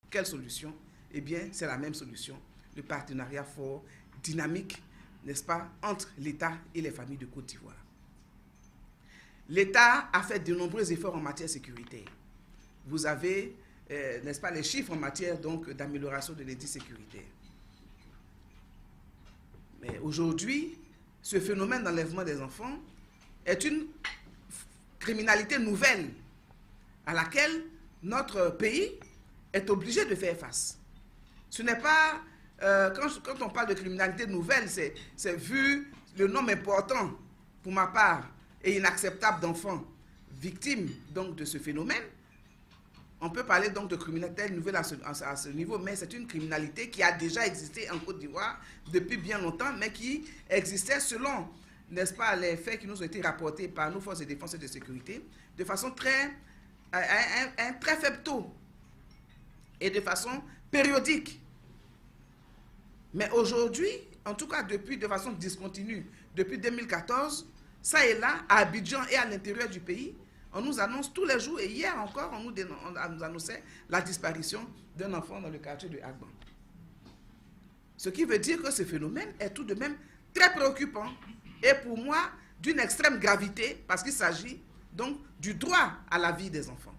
Quelle solution? Eh bien, c'est la même solution, le partenariat fort, dynamique, n'est-ce pas, entre l'État et les familles de Côte d'Ivoire. L'État a fait de nombreux efforts en matière sécuritaire. Vous avez, n'est-ce pas, les chiffres en matière d'amélioration de l'édit sécuritaire. Mais aujourd'hui, ce phénomène d'enlèvement des enfants est une criminalité nouvelle à laquelle notre pays est obligé de faire face. Ce n'est pas, quand on parle de criminalité nouvelle, c'est vu le nombre important, pour ma part, et inacceptable d'enfants victimes donc, de ce phénomène. On peut parler donc de criminalité nouvelle à ce niveau, mais c'est une criminalité qui a déjà existé en Côte d'Ivoire depuis bien longtemps, mais qui existait selon, n'est-ce pas, les faits qui nous ont été rapportés par nos forces de défense et de sécurité, de façon à un très faible taux et de façon périodique. Mais aujourd'hui, en tout cas de façon discontinue, depuis 2014, ça et là, à Abidjan et à l'intérieur du pays, on nous annonce tous les jours, et hier encore, on nous annonçait la disparition d'un enfant dans le quartier de Agban. Ce qui veut dire que ce phénomène est tout de même très préoccupant et pour moi d'une extrême gravité parce qu'il s'agit donc du droit à la vie des enfants.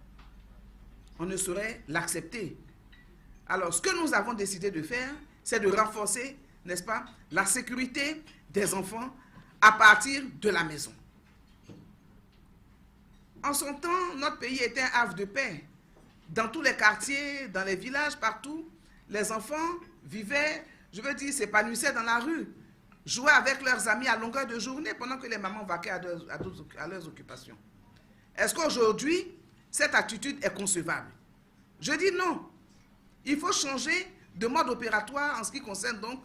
On ne saurait l'accepter. Alors, ce que nous avons décidé de faire, c'est de renforcer, n'est-ce pas, la sécurité des enfants à partir de la maison. En son temps, notre pays était un havre de paix. Dans tous les quartiers, dans les villages, partout, les enfants vivaient, je veux dire, s'épanouissaient dans la rue, jouaient avec leurs amis à longueur de journée pendant que les mamans vaquaient à leurs occupations. Est-ce qu'aujourd'hui, cette attitude est concevable? Je dis non. Il faut changer de mode opératoire en ce qui concerne donc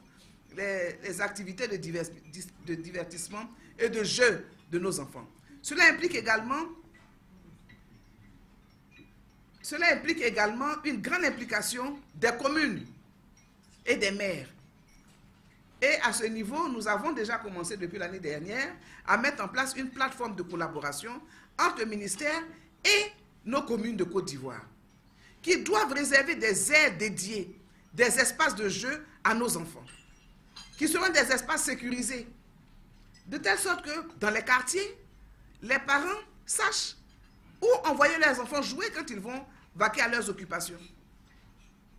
les activités de divertissement et de jeu de nos enfants. Cela implique également une grande implication des communes et des maires. Et à ce niveau, nous avons déjà commencé depuis l'année dernière à mettre en place une plateforme de collaboration entre le ministère et nos communes de Côte d'Ivoire, qui doivent réserver des aires dédiées, des espaces de jeu à nos enfants, qui seront des espaces sécurisés, de telle sorte que dans les quartiers, les parents sachent où envoyer leurs enfants jouer quand ils vont vaquer à leurs occupations.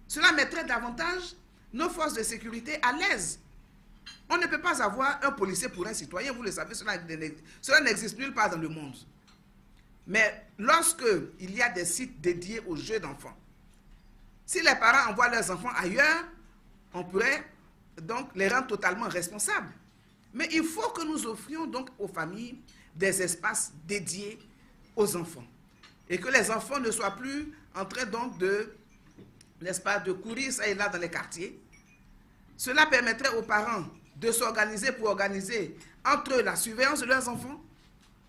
Cela mettrait davantage nos forces de sécurité à l'aise. On ne peut pas avoir un policier pour un citoyen, vous le savez, cela n'existe nulle part dans le monde. Mais lorsque il y a des sites dédiés aux jeux d'enfants, si les parents envoient leurs enfants ailleurs, on pourrait donc les rendre totalement responsables. Mais il faut que nous offrions donc aux familles des espaces dédiés aux enfants. Et que les enfants ne soient plus en train donc n'est-ce pas, de courir ça et là dans les quartiers. Cela permettrait aux parents de s'organiser pour organiser entre eux la surveillance de leurs enfants,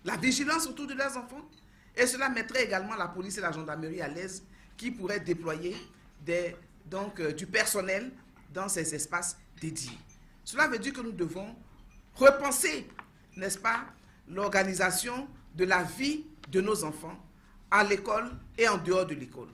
la vigilance autour de leurs enfants. Et cela mettrait également la police et la gendarmerie à l'aise qui pourraient déployer du personnel dans ces espaces dédiés. Cela veut dire que nous devons repenser, n'est-ce pas, l'organisation de la vie de nos enfants à l'école et en dehors de l'école.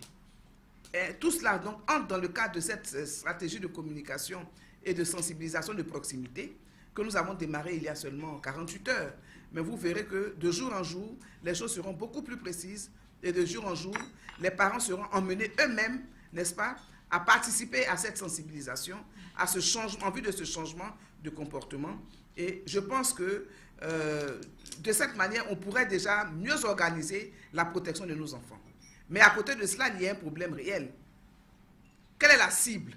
Et tout cela donc entre dans le cadre de cette stratégie de communication et de sensibilisation de proximité que nous avons démarré il y a seulement 48 heures. Mais vous verrez que de jour en jour, les choses seront beaucoup plus précises et de jour en jour, les parents seront emmenés eux-mêmes, n'est-ce pas, à participer à cette sensibilisation, à ce changement, en vue de ce changement de comportement. Et je pense que de cette manière, on pourrait déjà mieux organiser la protection de nos enfants. Mais à côté de cela, il y a un problème réel. Quelle est la cible?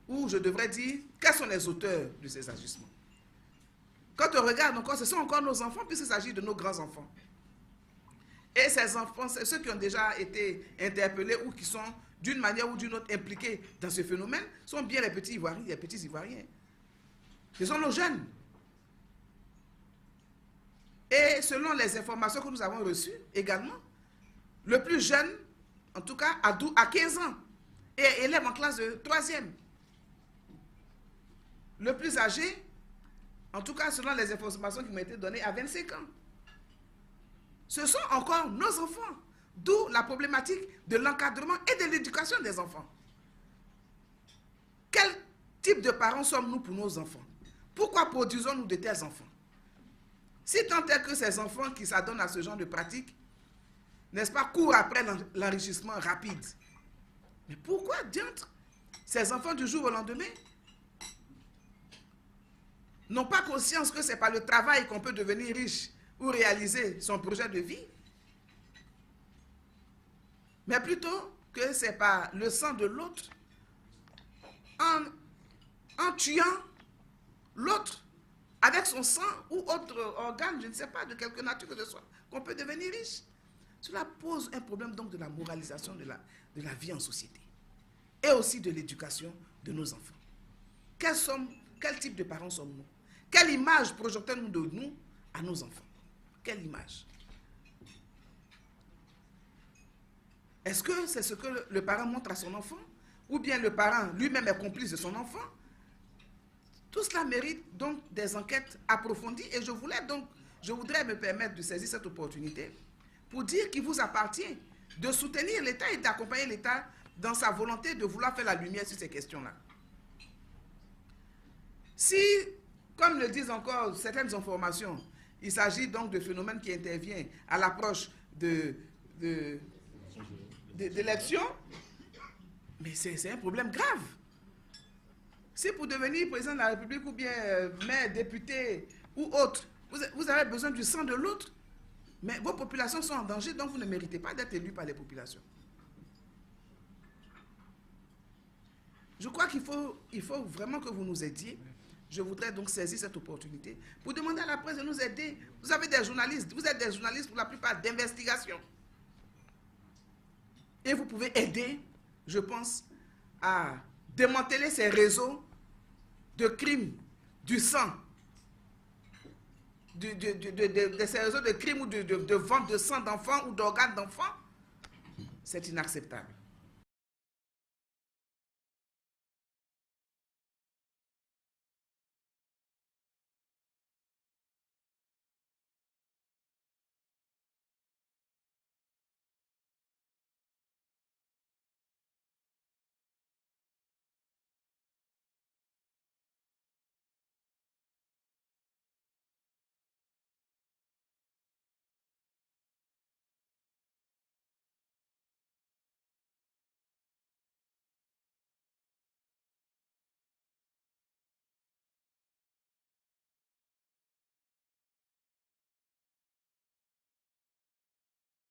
Ou je devrais dire, quels sont les auteurs de ces agissements? Quand on regarde encore, ce sont encore nos enfants, puisqu'il s'agit de nos grands-enfants. Et ces enfants, ceux qui ont déjà été interpellés ou qui sont d'une manière ou d'une autre impliqués dans ce phénomène, sont bien les petits Ivoiriens. Ce sont nos jeunes. Et selon les informations que nous avons reçues également, le plus jeune, en tout cas, a 15 ans et élève en classe de 3e. Le plus âgé, en tout cas, selon les informations qui m'ont été données, à 25 ans. Ce sont encore nos enfants, d'où la problématique de l'encadrement et de l'éducation des enfants. Quel type de parents sommes-nous pour nos enfants? Pourquoi produisons-nous de tels enfants? Si tant est que ces enfants qui s'adonnent à ce genre de pratique, n'est-ce pas, courent après l'enrichissement rapide. Mais pourquoi diantre ces enfants du jour au lendemain n'ont pas conscience que c'est par le travail qu'on peut devenir riche ou réaliser son projet de vie, mais plutôt que c'est par le sang de l'autre, en tuant l'autre avec son sang ou autre organe, je ne sais pas, de quelque nature que ce soit, qu'on peut devenir riche. Cela pose un problème donc de la moralisation de la vie en société et aussi de l'éducation de nos enfants. Quel type de parents sommes-nous? Quelle image projetons-nous de nous à nos enfants? Quelle image? Est-ce que c'est ce que le parent montre à son enfant? Ou bien le parent lui-même est complice de son enfant? Tout cela mérite donc des enquêtes approfondies et je voudrais me permettre de saisir cette opportunité pour dire qu'il vous appartient de soutenir l'État et d'accompagner l'État dans sa volonté de vouloir faire la lumière sur ces questions-là. Si, comme le disent encore certaines informations, il s'agit donc de phénomènes qui interviennent à l'approche d'élections, mais c'est un problème grave. Si pour devenir président de la République ou bien maire, député ou autre, vous avez besoin du sang de l'autre, mais vos populations sont en danger, donc vous ne méritez pas d'être élu par les populations. Je crois qu'il faut vraiment que vous nous aidiez. Je voudrais donc saisir cette opportunité pour demander à la presse de nous aider. Vous avez des journalistes, vous êtes des journalistes pour la plupart d'investigation. Et vous pouvez aider, je pense, à démanteler ces réseaux de crimes, du sang, de ces réseaux de crimes ou de vente de sang d'enfants ou d'organes d'enfants. C'est inacceptable.